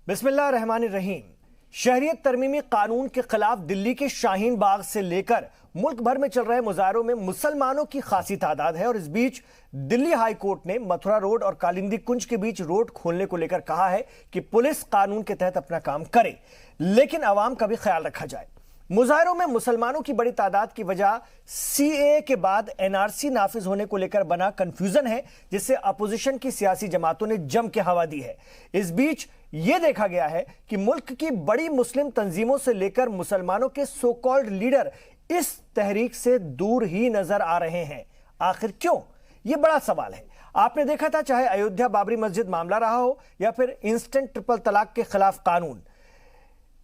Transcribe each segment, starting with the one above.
बिस्मिल्लाहिर्रहमानिर्रहीम। शहरियत तरमीमी कानून के खिलाफ दिल्ली के शाहीन बाग से लेकर मुल्क भर में चल रहे मुजाहरों में मुसलमानों की खासी तादाद है और इस बीच दिल्ली हाई कोर्ट ने मथुरा रोड और कालिंदी कुंज के बीच रोड खोलने को लेकर कहा है कि पुलिस कानून के तहत अपना काम करे, लेकिन अवाम का भी ख्याल रखा जाए। मुजाहरों में मुसलमानों की बड़ी तादाद की वजह सीएए के बाद एनआरसी नाफिज होने को लेकर बना कंफ्यूजन है, जिससे अपोजिशन की सियासी जमातों ने जम के हवा दी है। इस बीच यह देखा गया है कि मुल्क की बड़ी मुस्लिम तंजीमों से लेकर मुसलमानों के सो कॉल्ड लीडर इस तहरीक से दूर ही नजर आ रहे हैं। आखिर क्यों? यह बड़ा सवाल है। आपने देखा था, चाहे अयोध्या बाबरी मस्जिद मामला रहा हो या फिर इंस्टेंट ट्रिपल तलाक के खिलाफ कानून,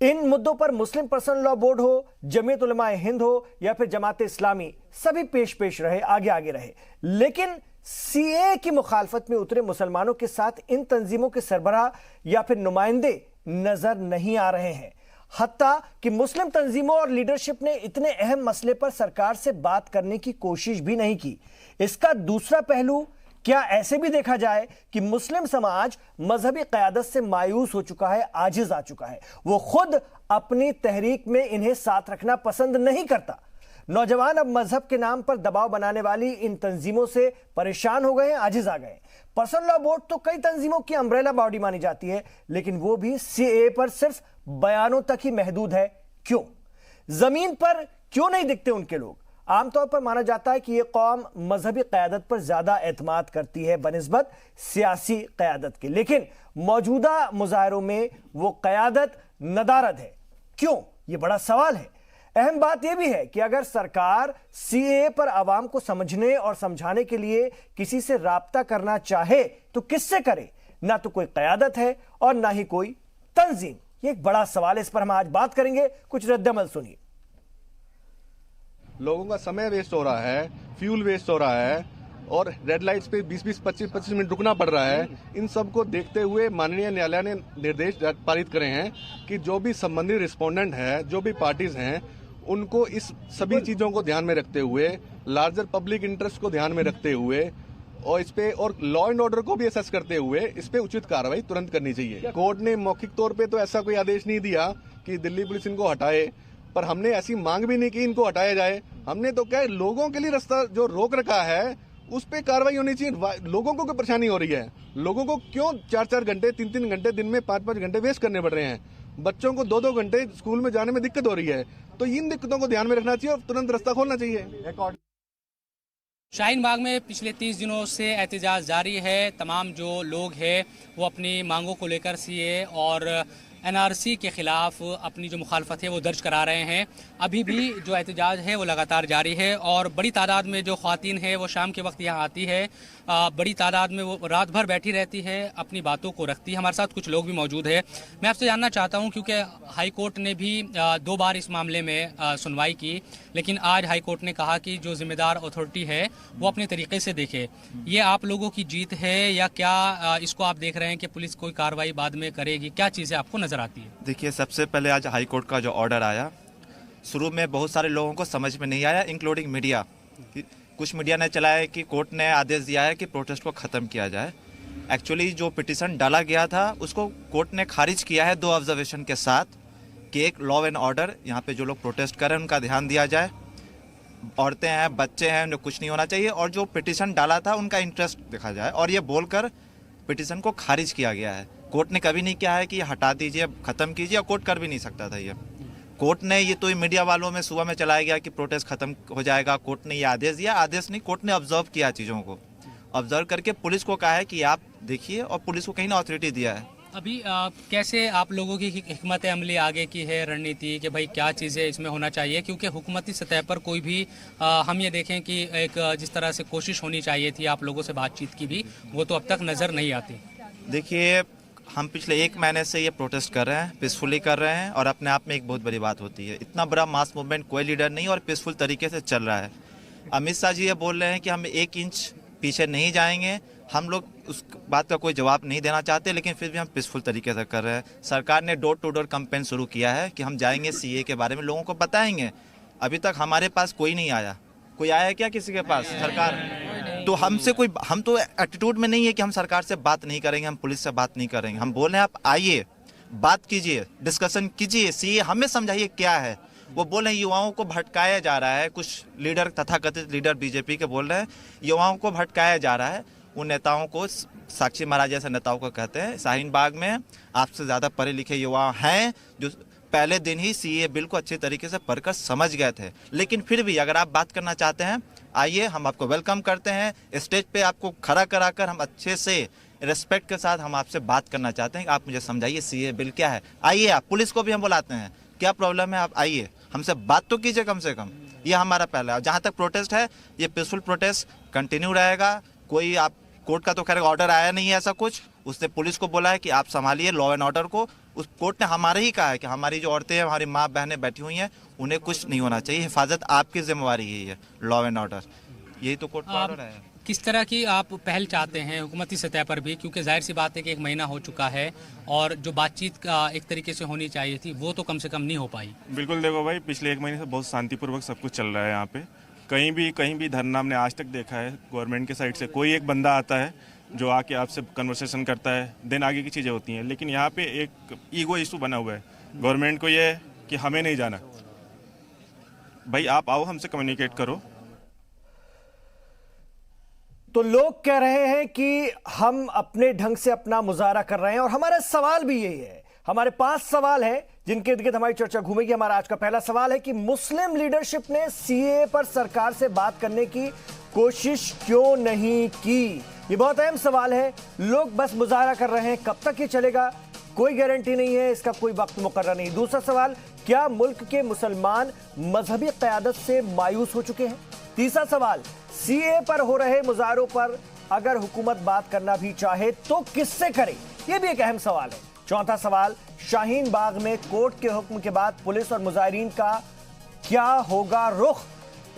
इन मुद्दों पर मुस्लिम पर्सनल लॉ बोर्ड हो, जमीयत उलमाए हिंद हो या फिर जमात इस्लामी, सभी पेश रहे, आगे रहे। लेकिन सीए की मुखालफत में उतरे मुसलमानों के साथ इन तंजीमों के सरबराह या फिर नुमाइंदे नजर नहीं आ रहे हैं। हत्ता कि मुस्लिम तंजीमों और लीडरशिप ने इतने अहम मसले पर सरकार से बात करने की कोशिश भी नहीं की। इसका दूसरा पहलू, क्या ऐसे भी देखा जाए कि मुस्लिम समाज मजहबी क़यादत से मायूस हो चुका है, आजिज आ चुका है। वो खुद अपनी तहरीक में इन्हें साथ रखना पसंद नहीं करता। नौजवान अब मजहब के नाम पर दबाव बनाने वाली इन तंजीमों से परेशान हो गए हैं, आजिज आ गए। पर्सनल लॉ बोर्ड तो कई तंजीमों की अम्ब्रेला बॉडी मानी जाती है, लेकिन वो भी सीए पर सिर्फ बयानों तक ही महदूद है। क्यों? जमीन पर क्यों नहीं दिखते उनके लोग? आमतौर पर माना जाता है कि यह कौम मजहबी क़यादत पर ज्यादा एतमाद करती है बनिस्बत सियासी क़यादत के, लेकिन मौजूदा मुजाहरों में वो क़यादत नदारद है। क्यों? यह बड़ा सवाल है। अहम बात यह भी है कि अगर सरकार सीए पर आवाम को समझने और समझाने के लिए किसी से राब्ता करना चाहे तो किससे करे? ना तो कोई क़यादत है और ना ही कोई तंजीम। यह एक बड़ा सवाल है, इस पर हम आज बात करेंगे। कुछ रद्दमल सुनिए। लोगों का समय वेस्ट हो रहा है, फ्यूल वेस्ट हो रहा है और रेड लाइट्स पे 20-20, 25-25 मिनट रुकना पड़ रहा है। इन सब को देखते हुए माननीय न्यायालय ने निर्देश पारित करे हैं कि जो भी संबंधित रिस्पोंडेंट है, जो भी पार्टीज हैं, उनको इस सभी चीजों को ध्यान में रखते हुए, लार्जर पब्लिक इंटरेस्ट को ध्यान में रखते हुए और इस पे और लॉ एंड ऑर्डर को भी असेस करते हुए इस पे उचित कार्रवाई तुरंत करनी चाहिए। कोर्ट ने मौखिक तौर पे तो ऐसा कोई आदेश नहीं दिया कि दिल्ली पुलिस इनको हटाए, पर हमने ऐसी मांग भी नहीं की इनको हटाया जाए। हमने तो क्या, लोगों के लिए रास्ता जो रोक रखा है उस पे कार्रवाई होनी चाहिए। लोगों को कोई परेशानी हो रही है, लोगों को क्यों 4-4 घंटे, 3-3 घंटे, दिन में 5-5 घंटे वेस्ट करने पड़ रहे हैं? बच्चों को 2-2 घंटे स्कूल में जाने में दिक्कत हो रही है, तो इन दिक्कतों को ध्यान में रखना चाहिए और तुरंत रास्ता खोलना चाहिए। शाहीन बाग में पिछले 30 दिनों से एहतजाज जारी है। तमाम जो लोग हैं वो अपनी मांगों को लेकर सीए और एनआरसी के खिलाफ अपनी जो मुखालफत है वो दर्ज करा रहे हैं। अभी भी जो एहतजाज है वो लगातार जारी है और बड़ी तादाद में जो ख़वातीन है वो शाम के वक्त यहाँ आती है। बड़ी तादाद में वो रात भर बैठी रहती है, अपनी बातों को रखती है। हमारे साथ कुछ लोग भी मौजूद है। मैं आपसे जानना चाहता हूँ, क्योंकि हाई कोर्ट ने भी 2 बार इस मामले में सुनवाई की, लेकिन आज हाई कोर्ट ने कहा कि जो जिम्मेदार अथॉरिटी है वो अपने तरीके से देखे। ये आप लोगों की जीत है या क्या इसको आप देख रहे हैं कि पुलिस कोई कार्रवाई बाद में करेगी? क्या चीज़ें आपको नजर आती है? देखिए, सबसे पहले आज हाई कोर्ट का जो ऑर्डर आया, शुरू में बहुत सारे लोगों को समझ में नहीं आया, इंक्लूडिंग मीडिया। कुछ मीडिया ने चलाया कि कोर्ट ने आदेश दिया है कि प्रोटेस्ट को ख़त्म किया जाए। एक्चुअली जो पिटीशन डाला गया था उसको कोर्ट ने खारिज किया है 2 ऑब्जर्वेशन के साथ कि एक लॉ एंड ऑर्डर, यहाँ पे जो लोग प्रोटेस्ट कर रहे हैं उनका ध्यान दिया जाए, औरतें हैं, बच्चे हैं, उन्हें कुछ नहीं होना चाहिए, और जो पिटीशन डाला था उनका इंटरेस्ट देखा जाए। और ये बोलकर पिटीशन को खारिज किया गया है। कोर्ट ने कभी नहीं कहा है कि हटा दीजिए, ख़त्म कीजिए, और कोर्ट कर भी नहीं सकता था ये। कोर्ट ने ये तो मीडिया वालों में सुबह में चलाया गया कि प्रोटेस्ट खत्म हो जाएगा। कोर्ट ने ये आदेश दिया, आदेश नहीं, कोर्ट ने ऑब्जर्व किया, चीज़ों को ऑब्जर्व करके पुलिस को कहा है कि आप देखिए, और पुलिस को कहीं ना अथॉरिटी दिया है। अभी कैसे आप लोगों की हिकमत अमली आगे की है रणनीति कि भाई क्या चीज़ें इसमें होना चाहिए? क्योंकि हुकूमती सतह पर कोई भी हम ये देखें कि एक जिस तरह से कोशिश होनी चाहिए थी आप लोगों से बातचीत की भी, वो तो अब तक नज़र नहीं आती। देखिए, हम पिछले 1 महीने से ये प्रोटेस्ट कर रहे हैं, पीसफुली कर रहे हैं, और अपने आप में एक बहुत बड़ी बात होती है। इतना बड़ा मास मूवमेंट कोई लीडर नहीं और पीसफुल तरीके से चल रहा है। अमित शाह जी ये बोल रहे हैं कि हम 1 इंच पीछे नहीं जाएंगे। हम लोग उस बात का कोई जवाब नहीं देना चाहते, लेकिन फिर भी हम पीसफुल तरीके से कर रहे हैं। सरकार ने डोर टू डोर कैंपेन शुरू किया है कि हम जाएंगे, सीए के बारे में लोगों को बताएंगे। अभी तक हमारे पास कोई नहीं आया। कोई आया क्या किसी के पास? सरकार तो हमसे कोई, हम तो एटीट्यूड में नहीं है कि हम सरकार से बात नहीं करेंगे, हम पुलिस से बात नहीं करेंगे। हम बोल रहे हैं आप आइए, बात कीजिए, डिस्कशन कीजिए, सीए हमें समझाइए क्या है। वो बोल रहे हैं युवाओं को भटकाया जा रहा है, कुछ लीडर तथाकथित लीडर बीजेपी के बोल रहे हैं युवाओं को भटकाया जा रहा है। उन नेताओं को, साक्षी महाराज जैसे नेताओं को कहते हैं, शाहीन बाग में आपसे ज़्यादा पढ़े लिखे युवा हैं जो पहले दिन ही सीए बिल को अच्छे तरीके से पढ़कर समझ गए थे। लेकिन फिर भी अगर आप बात करना चाहते हैं, आइए, हम आपको वेलकम करते हैं। स्टेज पे आपको खड़ा कराकर हम अच्छे से रिस्पेक्ट के साथ हम आपसे बात करना चाहते हैं कि आप मुझे समझाइए सीए बिल क्या है। आइए, आप पुलिस को भी हम बुलाते हैं, क्या प्रॉब्लम है, आप आइए, हमसे बात तो कीजिए कम से कम। ये हमारा पहला। जहाँ तक प्रोटेस्ट है, ये पीसफुल प्रोटेस्ट कंटिन्यू रहेगा। कोई आप कोर्ट का तो खैर ऑर्डर आया नहीं है ऐसा कुछ, उसने पुलिस को बोला है कि आप संभालिए लॉ एंड ऑर्डर को। उस कोर्ट ने हमारे ही कहा है कि हमारी जो औरतें हैं, हमारी माँ बहनें बैठी हुई हैं, उन्हें कुछ नहीं होना चाहिए, हिफाजत आपकी जिम्मेवारी है, लॉ एंड ऑर्डर, यही तो कोर्ट का ऑर्डर है। किस तरह की आप पहल चाहते हैं हुकूमती सतह पर भी, क्योंकि जाहिर सी बात है कि 1 महीना हो चुका है और जो बातचीत का एक तरीके से होनी चाहिए थी वो तो कम से कम नहीं हो पाई। बिल्कुल, देखो भाई, पिछले 1 महीने से बहुत शांतिपूर्वक सब कुछ चल रहा है यहाँ पे। कहीं भी धरना हमने आज तक देखा है गवर्नमेंट के साइड से, कोई एक बंदा आता है जो आके आपसे कन्वर्सेशन करता है, देन आगे की चीज़ें होती हैं। लेकिन यहाँ पे एक ईगो इशू बना हुआ है। गवर्नमेंट को ये है कि हमें नहीं जाना, भाई आप आओ, हमसे कम्युनिकेट करो। तो लोग कह रहे हैं कि हम अपने ढंग से अपना मुजाहरा कर रहे हैं और हमारा सवाल भी यही है। हमारे 5 सवाल हैं जिनके इर्द-गिर्द हमारी चर्चा घूमेगी। हमारा आज का पहला सवाल है कि मुस्लिम लीडरशिप ने सीए पर सरकार से बात करने की कोशिश क्यों नहीं की। ये बहुत अहम सवाल है। लोग बस मुजाहरा कर रहे हैं, कब तक ये चलेगा कोई गारंटी नहीं है, इसका कोई वक्त मुकर्रर नहीं। दूसरा सवाल, क्या मुल्क के मुसलमान मजहबी क़यादत से मायूस हो चुके हैं। तीसरा सवाल, सीए पर हो रहे मुजाहरों पर अगर हुकूमत बात करना भी चाहे तो किससे करे, यह भी एक अहम सवाल है। चौथा सवाल, शाहीन बाग में कोर्ट के हुक्म के बाद पुलिस और मुजाहिरीन का क्या होगा रुख,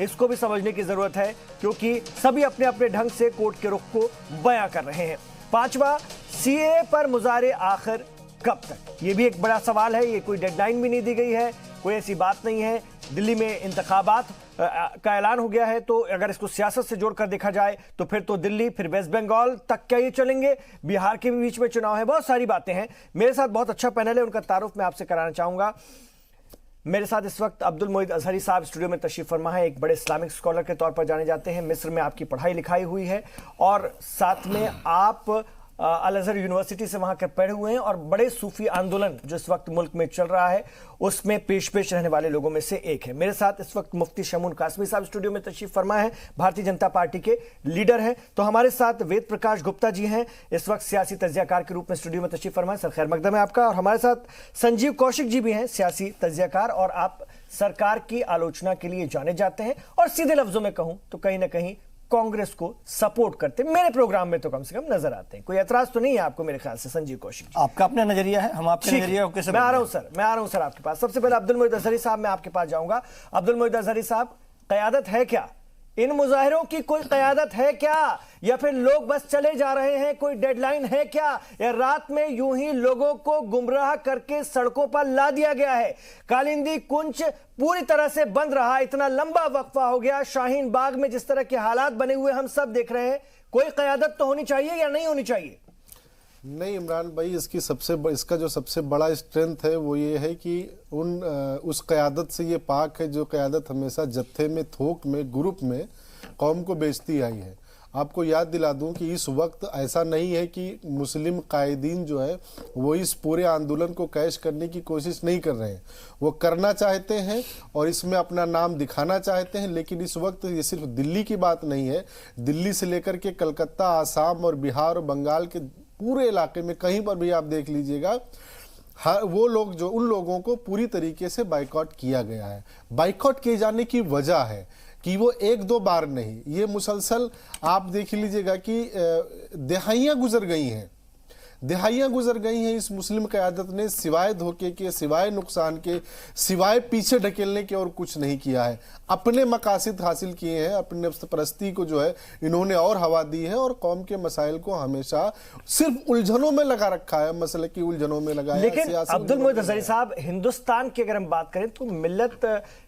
इसको भी समझने की जरूरत है क्योंकि सभी अपने अपने ढंग से कोर्ट के रुख को बयां कर रहे हैं। पांचवा, सीए पर मुजाहरे आखिर कब तक, यह भी एक बड़ा सवाल है। ये कोई डेडलाइन भी नहीं दी गई है, कोई ऐसी बात नहीं है। दिल्ली में इंतखाबात का ऐलान हो गया है, तो अगर इसको सियासत से जोड़कर देखा जाए तो फिर तो दिल्ली, फिर वेस्ट बंगाल तक क्या ये चलेंगे, बिहार के भी बीच में चुनाव है, बहुत सारी बातें हैं। मेरे साथ बहुत अच्छा पैनल है, उनका तारुफ मैं आपसे कराना चाहूंगा। मेरे साथ इस वक्त अब्दुल मोइद अजहरी साहब स्टूडियो में तशरीफ फरमा है। एक बड़े इस्लामिक स्कॉलर के तौर पर जाने जाते हैं, मिस्र में आपकी पढ़ाई लिखाई हुई है और साथ में आप अल अज़हर यूनिवर्सिटी से वहां के पढ़े हुए हैं और बड़े सूफी आंदोलन जो इस वक्त मुल्क में चल रहा है उसमें पेश रहने वाले लोगों में से एक है। मेरे साथ इस वक्त मुफ्ती शमून कासमी साहब स्टूडियो में तशरीफ फरमा है, भारतीय जनता पार्टी के लीडर हैं। तो हमारे साथ वेद प्रकाश गुप्ता जी हैं, इस वक्त सियासी तज्जियाकार के रूप में स्टूडियो में तशरीफ फरमा है, सर खैर मकदम है आपका। और हमारे साथ संजीव कौशिक जी भी हैं, सियासी तज्जियाकार, और आप सरकार की आलोचना के लिए जाने जाते हैं और सीधे लफ्जों में कहूं तो कहीं ना कहीं कांग्रेस को सपोर्ट करते मेरे प्रोग्राम में तो कम से कम नजर आते हैं। कोई एतराज तो नहीं है आपको मेरे ख्याल से संजीव कौशिक? आपका अपना नजरिया है, हम आपके नजरिया को कैसे? मैं आ रहा हूं सर आपके पास। सबसे पहले अब्दुल मोइद अजहरी साहब, मैं आपके पास जाऊंगा। अब्दुल मोइद अजहरी साहब, क़यादत है क्या? इन मुजाहिरों की कोई क़यादत है क्या, या फिर लोग बस चले जा रहे हैं? कोई डेडलाइन है क्या, या रात में यूं ही लोगों को गुमराह करके सड़कों पर ला दिया गया है? कालिंदी कुंज पूरी तरह से बंद रहा, इतना लंबा वक्फा हो गया। शाहीन बाग में जिस तरह के हालात बने हुए हम सब देख रहे हैं, कोई क़यादत तो होनी चाहिए या नहीं होनी चाहिए? नहीं इमरान भाई, इसका जो सबसे बड़ा स्ट्रेंथ है वो ये है कि उस क़यादत से ये पाक है जो क़यादत हमेशा जत्थे में, थोक में, ग्रुप में कौम को बेचती आई है। आपको याद दिला दूं कि इस वक्त ऐसा नहीं है कि मुस्लिम कायदीन जो है वो इस पूरे आंदोलन को कैश करने की कोशिश नहीं कर रहे हैं, वो करना चाहते हैं और इसमें अपना नाम दिखाना चाहते हैं। लेकिन इस वक्त ये सिर्फ दिल्ली की बात नहीं है, दिल्ली से लेकर के कलकत्ता, आसाम और बिहार और बंगाल के पूरे इलाके में कहीं पर भी आप देख लीजिएगा, वो लोग जो, उन लोगों को पूरी तरीके से बाइकआउट किया गया है। बाइकआउट किए जाने की वजह है कि वो 1-2 बार नहीं, ये मुसलसल आप देख लीजिएगा कि दिहाइयां गुजर गई हैं इस मुस्लिम क़यादत ने, सिवाय धोखे के, सिवाय नुकसान के, सिवाय पीछे ढकेलने के और कुछ नहीं किया है। अपने मकासद हासिल किए हैं, अपने परस्ती को जो है इन्होंने और हवा दी है और कौम के मसाइल को हमेशा सिर्फ उलझनों में लगा रखा है, मसले की उलझनों में लगाया। लेकिन अब्दुल मोइद अजहरी साहब, हिंदुस्तान की अगर हम बात करें तो मिल्लत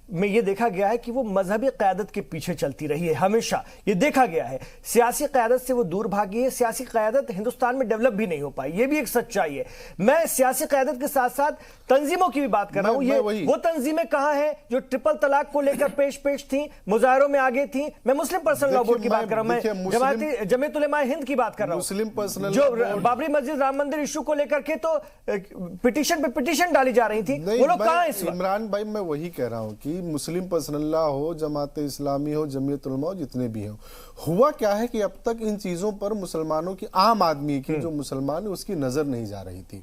में ये देखा गया है कि वो मजहबी क़यादत के पीछे चलती रही है, हमेशा ये देखा गया है। सियासी क़यादत से वो दूर भागी है, सियासी क़यादत हिंदुस्तान में डेवलप भी नहीं हो पाई, ये भी एक सच्चाई है। मैं सियासी क़यादत के साथ साथ तंजीमों की भी बात कर रहा हूं। ये वो तंजीमें कहां हैं जो ट्रिपल तलाक को लेकर पेश थी, मुजाहरों में आगे थी। मैं मुस्लिम पर्सनल लॉ बोर्ड की बात कर रहा हूं, मैं जमीयत उलमा हिंद की बात कर रहा हूं, मुस्लिम पर्सनल जो बाबरी मस्जिद राम मंदिर इशू को लेकर के तो पिटीशन पे पिटीशन डाली जा रही थी, वो लोग कहां हैं इस वक्त? इमरान भाई, मैं वही कह रहा हूं कि मुस्लिम पर्सनल लॉ हो, जमात इस्लामी हो, जमीयत उलमा हो, जितने भी हो, हुआ क्या है कि अब तक इन चीजों पर मुसलमानों की, आम आदमी की, जो मुसलमान है उसकी नजर नहीं जा रही थी।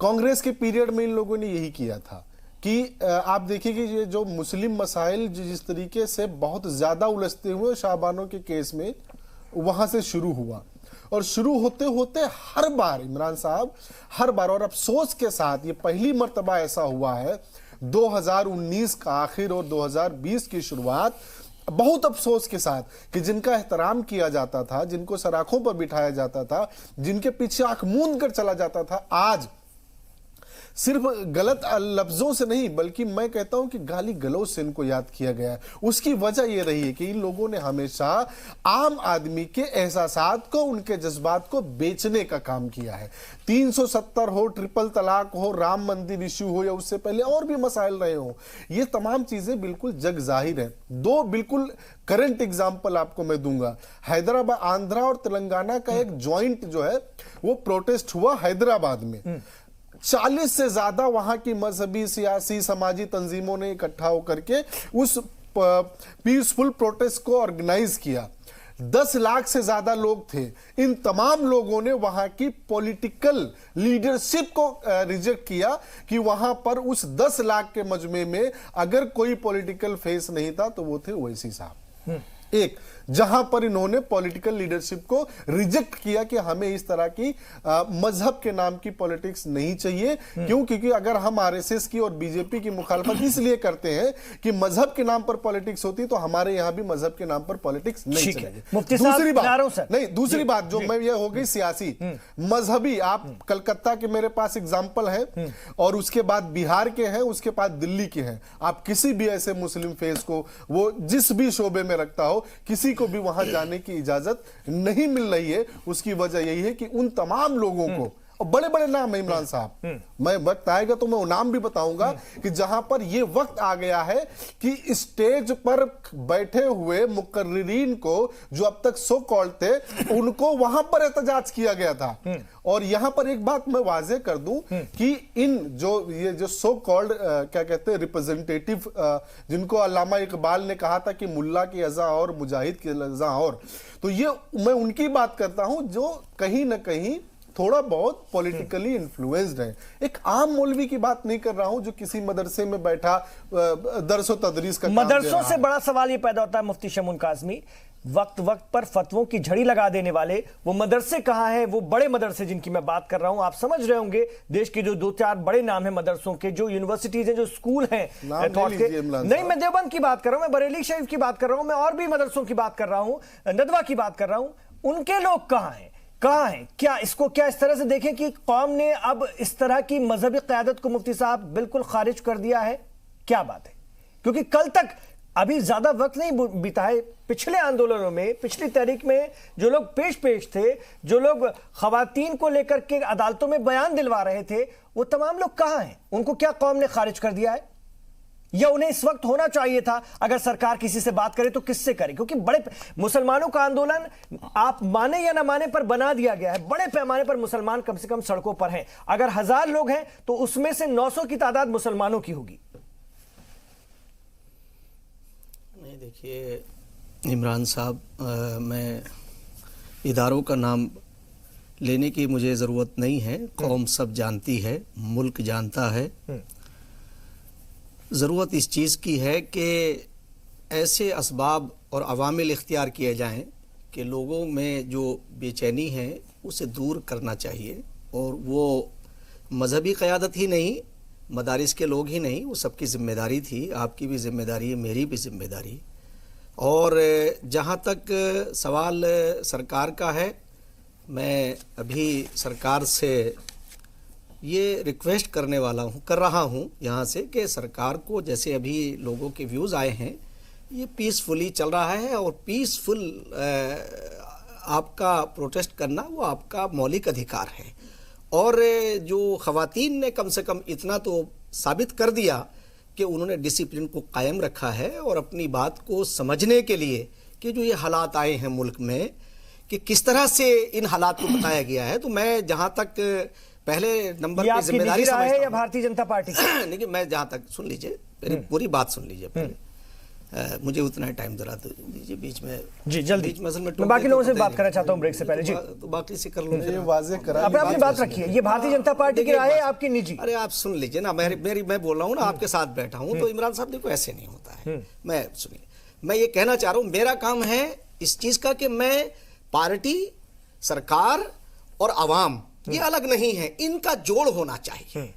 कांग्रेस के पीरियड में इन लोगों ने यही किया था कि आप देखिए कि ये जो मुस्लिम मसाइल जिस तरीके से बहुत ज्यादा उलझते हुए शाहबानों के केस में वहां से शुरू हुआ, और शुरू होते होते हर बार इमरान साहब, हर बार, और अफसोस के साथ ये पहली मर्तबा ऐसा हुआ है 2019 का आखिर और 2020 की शुरुआत, बहुत अफसोस के साथ कि जिनका एहतराम किया जाता था, जिनको सराखों पर बिठाया जाता था, जिनके पीछे आंख मूंद कर चला जाता था, आज सिर्फ गलत लफ्जों से नहीं बल्कि मैं कहता हूं कि गाली गलौज से इनको याद किया गया है। उसकी वजह यह रही है कि इन लोगों ने हमेशा आम आदमी के एहसासात को, उनके जज्बात को बेचने का काम किया है। 370 हो, ट्रिपल तलाक हो, राम मंदिर इश्यू हो, या उससे पहले और भी मसाइल रहे हो, ये तमाम चीजें बिल्कुल जग जाहिर है। दो बिल्कुल करंट एग्जाम्पल आपको मैं दूंगा। हैदराबाद, आंध्रा और तेलंगाना का एक ज्वाइंट जो है वो प्रोटेस्ट हुआ हैदराबाद में। 40 से ज्यादा वहां की मजहबी, सियासी, समाजी तंजीमों ने इकट्ठा होकर के उस पीसफुल प्रोटेस्ट को ऑर्गेनाइज किया। 10 लाख से ज्यादा लोग थे। इन तमाम लोगों ने वहां की पॉलिटिकल लीडरशिप को रिजेक्ट किया कि वहां पर उस 10 लाख के मजमे में अगर कोई पॉलिटिकल फेस नहीं था तो वो थे ओवैसी साहब। एक जहां पर इन्होंने पॉलिटिकल लीडरशिप को रिजेक्ट किया कि हमें इस तरह की मजहब के नाम की पॉलिटिक्स नहीं चाहिए। क्यों? क्योंकि अगर हम आरएसएस की और बीजेपी की मुखालफत इसलिए करते हैं कि मजहब के नाम पर पॉलिटिक्स होती, तो हमारे यहां भी मजहब के नाम पर पॉलिटिक्स नहीं चलेगी। दूसरी बात नहीं, दूसरी बात जो मैं, ये हो गई सियासी। मजहबी, आप कलकत्ता के मेरे पास एग्जाम्पल है, और उसके बाद बिहार के हैं, उसके बाद दिल्ली के हैं। आप किसी भी ऐसे मुस्लिम फेस को, वो जिस भी शोबे में रखता हो, किसी को भी वहां जाने की इजाजत नहीं मिल रही है। उसकी वजह यही है कि उन तमाम लोगों को, और बड़े बड़े नाम है इमरान साहब, मैं वक्त आएगा तो मैं वो नाम भी बताऊंगा, कि जहां पर ये वक्त आ गया है कि स्टेज पर बैठे हुए मुकर्रिरीन को, जो अब तक सो कॉल्ड थे, उनको वहां पर एहतजाज किया गया था। और यहां पर एक बात मैं वाजे कर दूं कि ये जो सो कॉल्ड क्या कहते हैं रिप्रेजेंटेटिव, जिनको अल्लामा इकबाल ने कहा था कि मुल्ला की अज़ा और मुजाहिद की अज़ा और, तो ये मैं उनकी बात करता हूं जो कहीं ना कहीं थोड़ा बहुत पॉलिटिकली इन्फ्लुएंस्ड है। एक आम मौलवी की बात नहीं कर रहा हूं जो किसी मदरसे में बैठा दरस व तदरीस का मदरसों से बड़ा सवाल ये पैदा होता है मुफ्ती शमून काज़मी, वक्त वक्त पर फतवों की झड़ी लगा देने वाले वो मदरसे कहां हैं? वो बड़े मदरसे जिनकी मैं बात कर रहा हूं, आप समझ रहे होंगे, देश के जो 2-4 बड़े नाम हैं मदरसों के, जो यूनिवर्सिटीज हैं, जो स्कूल हैं, नहीं मैं देवबंद की बात कर रहा हूं, मैं बरेली शरीफ की बात कर रहा हूं, मैं और भी मदरसों की बात कर रहा हूं, नदवा की बात कर रहा हूं, उनके लोग कहां हैं? कहां है? क्या इसको क्या इस तरह से देखें कि कौम ने अब इस तरह की मजहबी क़यादत को मुफ्ती साहब बिल्कुल खारिज कर दिया है? क्या बात है? क्योंकि कल तक, अभी ज्यादा वक्त नहीं बीता है, पिछले आंदोलनों में, पिछली तारीख में जो लोग पेश थे, जो लोग खवातीन को लेकर के अदालतों में बयान दिलवा रहे थे, वो तमाम लोग कहां हैं? उनको क्या कौम ने खारिज कर दिया है? या उन्हें इस वक्त होना चाहिए था? अगर सरकार किसी से बात करे तो किससे करे? क्योंकि बड़े मुसलमानों का आंदोलन, आप माने या ना माने, पर बना दिया गया है। बड़े पैमाने पर मुसलमान कम से कम सड़कों पर हैं। अगर 1000 लोग हैं तो उसमें से 900 की तादाद मुसलमानों की होगी। नहीं, देखिए इमरान साहब, मैं इदारों का नाम लेने की मुझे ज़रूरत नहीं है, कौम सब जानती है, मुल्क जानता है। ज़रूरत इस चीज़ की है कि ऐसे असबाब और अवामिल इख्तियार किए जाएं कि लोगों में जो बेचैनी है उसे दूर करना चाहिए। और वो मजहबी क़यादत ही नहीं, मदारिस के लोग ही नहीं, वो सबकी ज़िम्मेदारी थी। आपकी भी ज़िम्मेदारी है, मेरी भी ज़िम्मेदारी। और जहाँ तक सवाल सरकार का है, मैं अभी सरकार से ये रिक्वेस्ट कर रहा हूँ यहाँ से कि सरकार को, जैसे अभी लोगों के व्यूज़ आए हैं, ये पीसफुली चल रहा है और पीसफुल आपका प्रोटेस्ट करना वो आपका मौलिक अधिकार है। और जो ख़वातीन ने कम से कम इतना तो साबित कर दिया कि उन्होंने डिसिप्लिन को कायम रखा है और अपनी बात को समझने के लिए कि जो ये हालात आए हैं मुल्क में, कि किस तरह से इन हालात को बताया गया है, तो मैं जहाँ तक पहले नंबर पे जिम्मेदारी समझता हूं, या भारतीय जनता पार्टी नहीं, मैं जहाँ तक, सुन लीजिए मेरी पूरी बात सुन लीजिए पहले, मुझे उतना ही टाइम जरा दीजिए बीच में जी जल्दी। बीच में मैं बाकी लोगों से बात करना चाहता हूँ ब्रेक से पहले जी, तो बाकी से कर लूँ। ये वाज़ेह करा आप अपनी बात रखिए, ये भारतीय जनता पार्टी की राय है आपकी निजी। अरे आप सुन लीजिए ना, मैं बोल रहा हूँ ना, आपके साथ बैठा हूँ, तो इमरान साहब देखो ऐसे नहीं होता है। मैं सुनिए, मैं ये कहना चाह रहा हूँ, मेरा काम है इस चीज का कि मैं पार्टी, सरकार और आवाम ये अलग नहीं है, इनका जोड़ होना चाहिए।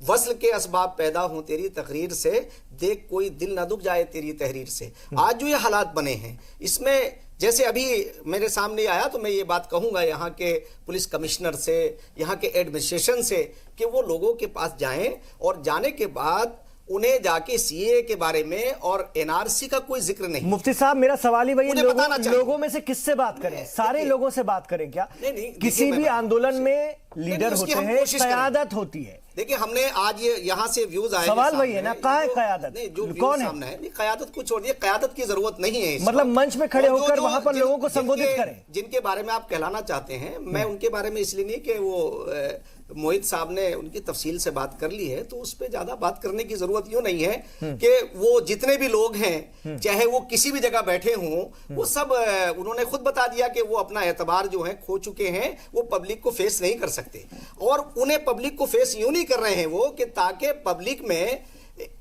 वस्ल के असबाब पैदा हों तेरी तकरीर से, देख कोई दिल ना दुख जाए तेरी तहरीर से। आज जो ये हालात बने हैं, इसमें जैसे अभी मेरे सामने आया, तो मैं ये बात कहूंगा यहाँ के पुलिस कमिश्नर से, यहाँ के एडमिनिस्ट्रेशन से, कि वो लोगों के पास जाएं और जाने के बाद उन्हें जाके सीए के बारे में और एनआरसी का कोई जिक्र नहीं। मुफ्ती साहब, मेरा सवाल ही वही, लोगों लोगों में से किससे बात करें? सारे लोगों से बात करें क्या? नहीं, किसी भी आंदोलन में लीडर होते हैं, क़यादत होती है। देखिए, हमने आज ये यहाँ से व्यूज आए, सवाल वही है ना, कहाँ है क़यादत? कौन है? क़यादत को छोड़ दिए, क़यादत की जरूरत नहीं है। मतलब मंच में खड़े होकर वहां पर लोगों को संबोधित करें। जिनके बारे में आप कहलाना चाहते हैं, मैं उनके बारे में इसलिए नहीं कि वो मोहित साहब ने उनकी तफसील से बात कर ली है, तो उस पर ज्यादा बात करने की जरूरत यूं नहीं है कि वो जितने भी लोग हैं, चाहे वो किसी भी जगह बैठे हों, वो सब उन्होंने खुद बता दिया कि वो अपना एतबार जो है खो चुके हैं, वो पब्लिक को फेस नहीं कर सकते। और उन्हें पब्लिक को फेस यूं नहीं कर रहे हैं वो, कि ताकि पब्लिक में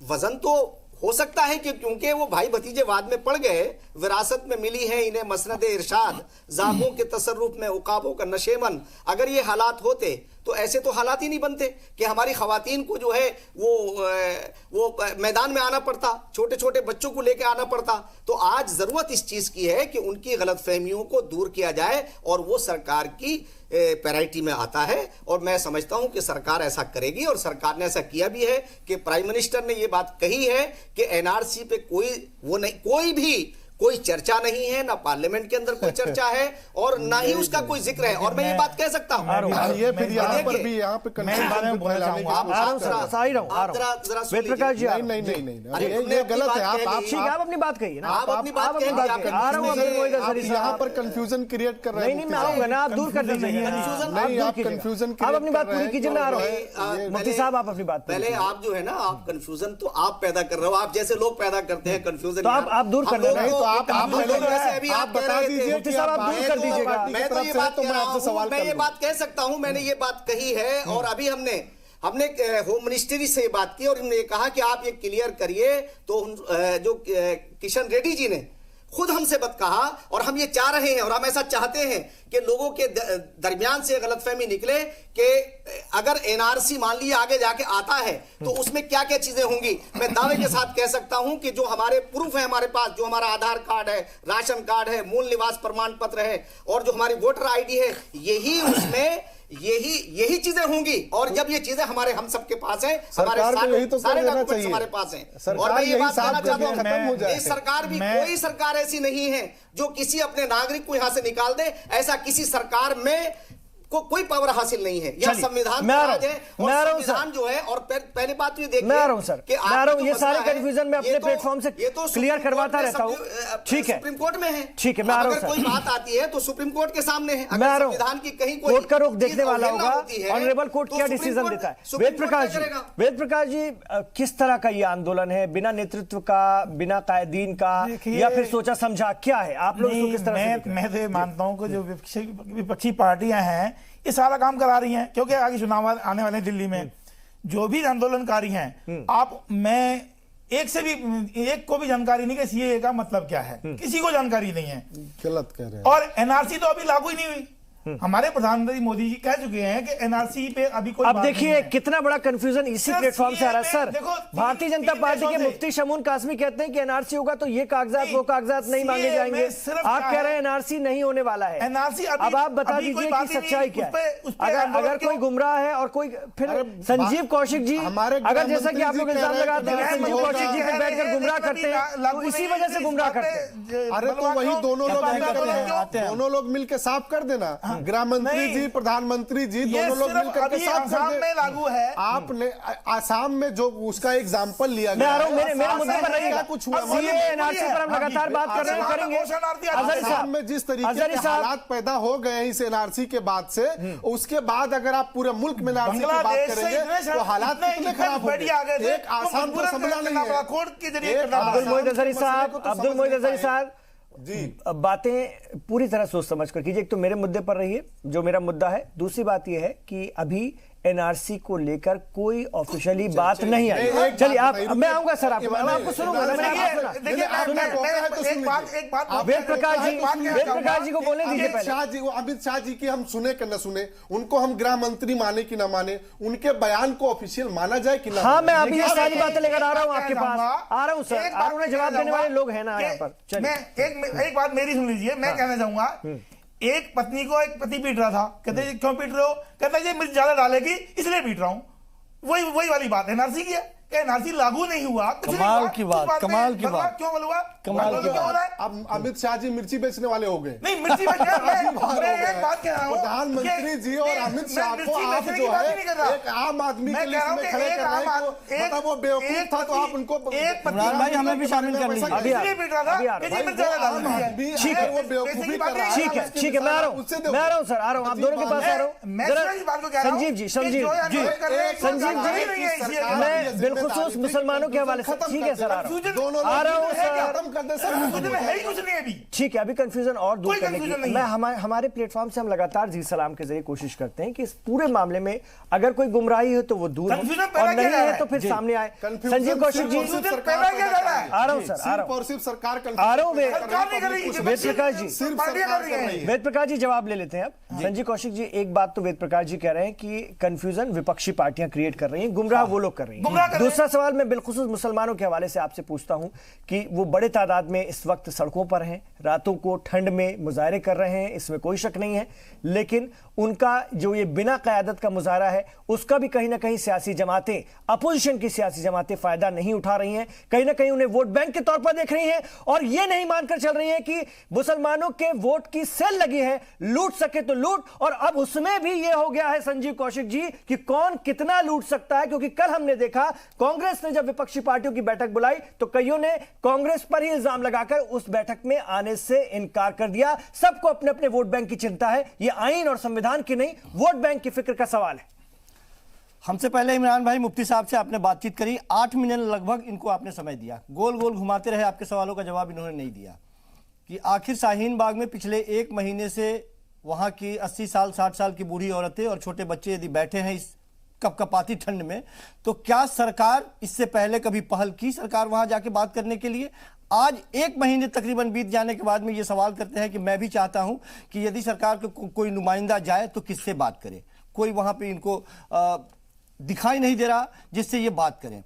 वजन तो हो सकता है कि क्योंकि वो भाई भतीजेवाद में पड़ गए, विरासत में मिली है इन्हें मसनद इरशाद, जागों के तसर्रुफ में उकाबों का नशेमन। अगर ये हालात होते तो ऐसे तो हालात ही नहीं बनते कि हमारी खवातीन को जो है वो मैदान में आना पड़ता, छोटे छोटे बच्चों को लेकर आना पड़ता। तो आज जरूरत इस चीज की है कि उनकी गलतफहमियों को दूर किया जाए, और वो सरकार की प्रायोरिटी में आता है। और मैं समझता हूं कि सरकार ऐसा करेगी, और सरकार ने ऐसा किया भी है कि प्राइम मिनिस्टर ने ये बात कही है कि एनआरसी पे कोई चर्चा नहीं है, ना पार्लियामेंट के अंदर कोई चर्चा है और ना ही उसका कोई जिक्र है। और मैं ये बात कह सकता हूं, ये फिर यहाँ पर भी यहाँ पे नहीं, ये गलत है। आप अपनी बात कहिए ना, आप अपनी बात कहिए। यहाँ पर कंफ्यूजन क्रिएट कर रहे हैं। नहीं, मैं आऊंगा ना, आप दूर कर दीजिए, आप कंफ्यूजन आप अपनी बात पूरी कीजिए, मैं आ रहा हूँ। मुफ्ती साहब, आप अपनी बात पहले, आप जो है ना, आप कंफ्यूजन तो आप पैदा कर रहे हो, आप जैसे लोग पैदा करते हैं कंफ्यूजन, तो आप दूर कर रहे हैं। आप बता दीजिए, मुफ्ती साहब आप दूर कर दीजिएगा। मैं तो ये बात कह सकता हूं, मैंने ये बात कही है। और अभी हमने होम मिनिस्ट्री से बात की और हमने कहा कि आप ये क्लियर करिए। तो जो किशन रेड्डी जी ने खुद हमसे बात कहा, और हम ये चाह रहे हैं और हम ऐसा चाहते हैं कि लोगों के दरमियान से गलतफहमी निकले कि अगर एनआरसी मान लिया आगे जाके आता है तो उसमें क्या क्या चीजें होंगी। मैं दावे के साथ कह सकता हूं कि जो हमारे प्रूफ है हमारे पास, जो हमारा आधार कार्ड है, राशन कार्ड है, मूल निवास प्रमाण पत्र है और जो हमारी वोटर आईडी है, यही उसमें यही चीजें होंगी। और जब ये चीजें हमारे हम सबके पास है, हमारे सारे डॉक्यूमेंट्स हमारे पास हैं। और मैं ये बात कहना चाहता हूं, ये सरकार भी कोई सरकार ऐसी नहीं है जो किसी अपने नागरिक को यहां से निकाल दे। ऐसा किसी सरकार में को कोई पावर हासिल नहीं है। यह संविधान का राज है, और संविधान जो है। और पहली बात तो ये देखिए, मैं आ रहा हूं सर, मैं आ रहा हूं, ये सारे कंफ्यूजन में अपने प्लेटफॉर्म से क्लियर करवाता रहता हूं। ठीक है, सुप्रीम कोर्ट में है, ठीक है, मैं आ रहा हूं अगर कोई बात आती है तो सुप्रीम कोर्ट के सामने है। मैं आ रहा हूं, संविधान की कहीं कोई कोर्ट का रुख देखने वाला होगा, ऑनरेबल कोर्ट क्या डिसीजन देता है। वेद प्रकाश जी, किस तरह का ये आंदोलन है? बिना नेतृत्व का, बिना कायदीन का, या फिर सोचा समझा, क्या है? आप लोग किस तरह से? मैं तो मानता हूं कि जो विपक्षी पार्टियां हैं ये सारा काम करा रही हैं, क्योंकि आगे चुनाव आने वाले दिल्ली में। जो भी आंदोलनकारी हैं, मैं एक को भी जानकारी नहीं कि सीएए का मतलब क्या है, किसी को जानकारी नहीं है। गलत कह रहे हैं। और एनआरसी तो अभी लागू ही नहीं हुई, हमारे प्रधानमंत्री मोदी जी कह चुके हैं कि एनआरसी पे अभी कोई अब बात नहीं देखिए है। कितना बड़ा कंफ्यूजन इसी सर, प्लेटफॉर्म से आ रहा है। सर, देखो, भारतीय जनता तीन पार्टी के देशों से- मुफ्ती शमून कासमी कहते हैं कि एनआरसी होगा तो ये कागजात वो कागजात नहीं मांगे जाएंगे। आप कह रहे हैं एनआरसी नहीं होने वाला है। एनआरसी अब आप बता दीजिए कि सच्चाई क्या है। अगर कोई गुमराह है और कोई फिर संजीव कौशिक जी, अगर जैसा कि आप लोग इल्जाम लगाते हैं संजीव कौशिक जी फिर बैठकर गुमराह करते हैं तो इसी वजह से गुमराह करते हैं। अरे तो वही दोनों लोग मिलकर साफ कर देना। गृह मंत्री जी, प्रधानमंत्री जी, दोनों लोग मिलकर के साफ कर आसाम दे। में लागू है। आपने आसाम में जो उसका एग्जाम्पल लिया मैं गया आ रहा हूं, है, मेरे मुद्दे पर रहिएगा। कुछ हुआ एनआरसी पर हम लगातार बात कर रहे हैं, करेंगे। अजहरी आसाम साहब, में जिस तरीके अजहरी के साहब, हालात पैदा हो गए हैं इस एनआरसी के बाद से, उसके बाद अगर आप पूरे मुल्क में एनआरसी की बात बांग्लादेश से करेंगे तो हालात कितने खराब हो गए। एक आसाम को समझना नहीं है। कोर्ट के जरिए अब्दुल मोइद अजहरी साहब, अब्दुल मोइद अजहरी साहब जी, बातें पूरी तरह सोच समझ कर कीजिए। एक तो मेरे मुद्दे पर रहिए जो मेरा मुद्दा है। दूसरी बात यह है कि अभी एनआरसी को लेकर कोई ऑफिशियली बात नहीं आई। चलिए आप, मैं आऊंगा सर, आपको सुनूंगा। वेद प्रकाश जी को बोलने दीजिए पहले। अमित शाह जी की हम सुने कि न सुने, उनको हम गृह मंत्री माने कि न माने, उनके बयान को ऑफिशियल माना जाए कि ना। हाँ, मैं अभी ये सारी बातें लेकर आ रहा हूँ आपके पास, आ रहा हूँ सर। और उन्हें जवाब देने वाले लोग हैं ना यहाँ पर। मैं एक बात मेरी सुन लीजिए। मैं कहना चाहूंगा, एक पत्नी को एक पति पीट रहा था, कहते हैं क्यों पीट रहे हो, कहता है ये मिर्च ज्यादा डालेगी इसलिए पीट रहा हूं। वही वाली बात एनआरसी की है। एनआरसी लागू नहीं हुआ, कमाल की बात, कमाल की बात, क्यों हुआ, कमाल की बात। अब अमित शाह जी मिर्ची बेचने वाले हो गए। नहीं, मिर्ची मैं एक बात कह रहा हूं, प्रधानमंत्री जी और अमित शाह को आप जो है एक आम आदमी के लिए इसमें खड़े कर रहे हैं। मतलब वो बेवकूफ था तो आप उनको इमरान भाई हमें भी शामिल कर लीजिए। ठीक है, मैं आ रहा हूँ सर, आ रहा हूँ, आप दोनों के पास आ रहा हूँ। संजीव जी, मैं बिलखुसूस मुसलमानों के हवाले से, ठीक है सर, आ रहा हूँ सर। ठीक है, अभी कंफ्यूजन और दूर करने की मैं हमारे प्लेटफॉर्म से हम लगातार जी सलाम के जरिए कोशिश करते हैं कि इस पूरे मामले में अगर कोई गुमराही हो तो वो दूर हो और नहीं है तो फिर सामने आए। संजीव कौशिक जी, आ रहा हूँ सर, आ रहा हूँ, सिर्फ सरकार आ रहा हूँ। वेद प्रकाश जी जवाब ले लेते हैं अब। संजीव कौशिक जी, एक बात तो वेद प्रकाश जी कह रहे हैं कि कंफ्यूजन विपक्षी पार्टियां क्रिएट कर रही हैं, गुमराह वो लोग कर रही हैं। दूसरा सवाल मैं बिलखुसूस मुसलमानों के हवाले से आपसे पूछता हूं कि वो बड़े तादाद में इस वक्त सड़कों पर हैं, रातों को ठंड में मुजाहरे कर रहे हैं, इसमें कोई शक नहीं है, लेकिन उनका जो ये बिना क़यादत का मुजाहरा है उसका भी कहीं ना कहीं सियासी जमातें, अपोजिशन की सियासी जमातें फायदा नहीं उठा रही हैं, कहीं ना कहीं उन्हें वोट बैंक के तौर पर देख रही हैं और ये नहीं मानकर चल रही हैं कि मुसलमानों के वोट की सेल लगी है, लूट सके तो लूट। और अब उसमें भी ये हो गया है संजीव कौशिक जी कि कौन कितना लूट सकता है, क्योंकि कल हमने देखा कांग्रेस ने जब विपक्षी पार्टियों की बैठक बुलाई तो कईयों ने कांग्रेस पर ही इल्जाम लगाकर उस बैठक में आने से इनकार कर दिया। सबको अपने अपने वोट बैंक की चिंता है, यह आईन और संविधान की नहीं, वोट बैंक की फिक्र का सवाल है। हमसे पहले इमरान भाई मुफ्ती साहब से आपने बातचीत करी, 8 मिनट लगभग इनको आपने समय दिया, गोल गोल घुमाते रहे, आपके सवालों का जवाब इन्होंने नहीं दिया कि आखिर शाहीन बाग में पिछले 1 महीने से वहां की 80 साल 60 साल की बूढ़ी औरतें और छोटे बच्चे यदि बैठे हैं इस कपकपाती ठंड में, तो क्या सरकार इससे पहले कभी पहल की सरकार वहां जाके बात करने के लिए? आज 1 महीने तकरीबन बीत जाने के बाद में ये सवाल करते हैं कि मैं भी चाहता हूं कि यदि सरकार को कोई नुमाइंदा जाए तो किससे बात करे, कोई वहां पे इनको दिखाई नहीं दे रहा जिससे ये बात करें।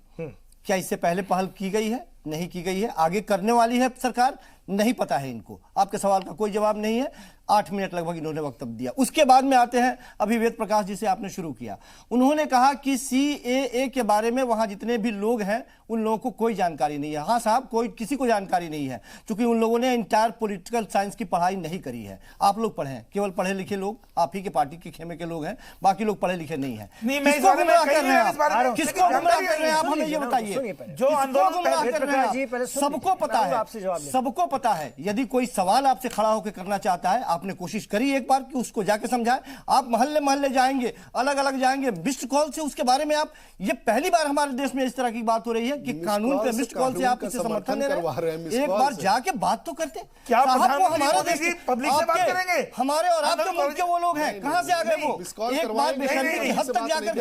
क्या इससे पहले पहल की गई है? नहीं की गई है। आगे करने वाली है सरकार? नहीं पता है इनको। आपके सवाल का कोई जवाब नहीं है। 8 मिनट लगभग इन्होंने वक्तव्य दिया। उसके बाद में आते हैं अभी वेद प्रकाश जी से आपने शुरू किया, उन्होंने कहा कि CAA के बारे में वहां जितने भी लोग हैं उन लोगों को कोई जानकारी नहीं है। हाँ साहब, कोई किसी को जानकारी नहीं है, क्योंकि उन लोगों ने इंटायर पॉलिटिकल साइंस की पढ़ाई नहीं करी है। आप लोग पढ़े हैं, केवल पढ़े लिखे लोग आप ही के पार्टी के खेमे के लोग हैं, बाकी लोग पढ़े लिखे नहीं है। किसको गुमराह कर रहे हैं आप? किसको गुमराह कर रहे हैं आप? हमें ये बताइए। जो आंदोलन सबको पता है, सबको पता है। यदि कोई सवाल आपसे खड़ा होकर करना चाहता है, आपने कोशिश करी एक बार कि उसको जाके समझाएं। आप मोहल्ले मोहल्ले जाएंगे, अलग अलग जाएंगे, मिस्ड कॉल से उसके बारे में आप, ये पहली बार हमारे देश में इस तरह की बात हो रही है कि कानून पे मिस्ड कॉल से आप इसे समर्थन दे रहे हैं। एक बार जाके बात तो करते। क्या हमारे देश पब्लिक से बात करेंगे? हमारे और आपके मुल्क के वो लोग हैं, कहाँ से आ गए वो? एक बार बेशर्मी की हद तक जाकर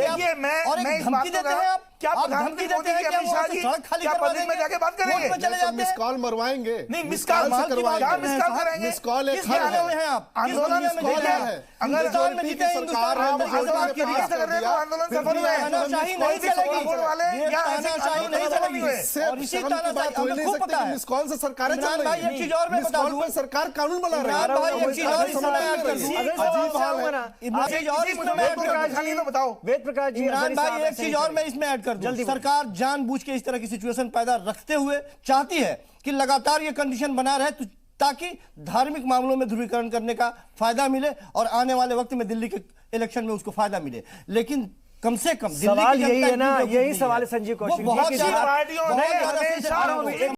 और एक धमकी देते हैं आप क्या आप प्रधानमंत्री धमकी देते हैं कि हम अमित शाह वहाँ से जी सड़क खाली क्या करवा पब्लिक में देंगे? जाके बात वोट में करेंगे? चले जाते मिस हैं। कॉल मरवाएंगे, नहीं, मिस कॉल कॉल से करवाएंगे। क्या मिस कॉल करेंगे? मिस कॉल एक किस हल दुनिया में है। हैं आप? किस आंदोलन दुनिया में मिस कॉल जीते हैं? है। अगर हिंदुस्तान में जीते हैं, सरकार हिंदुस्तान में अगर आप तरीके से कर रहे हैं तो आंदोलन सफल हुए। तानाशाही नहीं चलेगी। वोट वाले ये या ऐसे तानाशाही नहीं आंदोलन चलेगी। हुए। और इसी तानाशाही हमें खूब पता है। मिस कॉल से सरकारें चल इमरान भाई, रही एक चीज और मैं मिस बता कॉल दूं। पर सरकार कानून बना रही है। इमरान भाई, एक चीज और इसमें मैं ऐड कर दूं। अजीब हाल है। इमरान एक चीज और इसमें मैं ऐड कर दूं। खाली तो बताओ। वेद प्रकाश जी, इमरान अजहरी भाई, साहब एक ऐसे चीज नहीं और मैं करेंगे। इसमें ऐड कर दूं। जल्दी बोलो। सरकार जानबूझ के इस तरह की सिचुएशन पैदा रखते हुए चाहती है कि लगातार ये कंडीशन बना रहे ताकि धार्मिक मामलों में ध्रुवीकरण करने का फायदा मिले और आने वाले वक्त में दिल्ली के इलेक्शन में उसको फायदा मिले। लेकिन कम से कम दिल्ली की सवाल जनता यही है ना, इतनी बेवकूफ यही नहीं सवाल है संजीव वो कौशिक जी, बहुत किसी ज्यादा पार्टियों ने बहुत ज्यादा हमेशा सिंसियर है।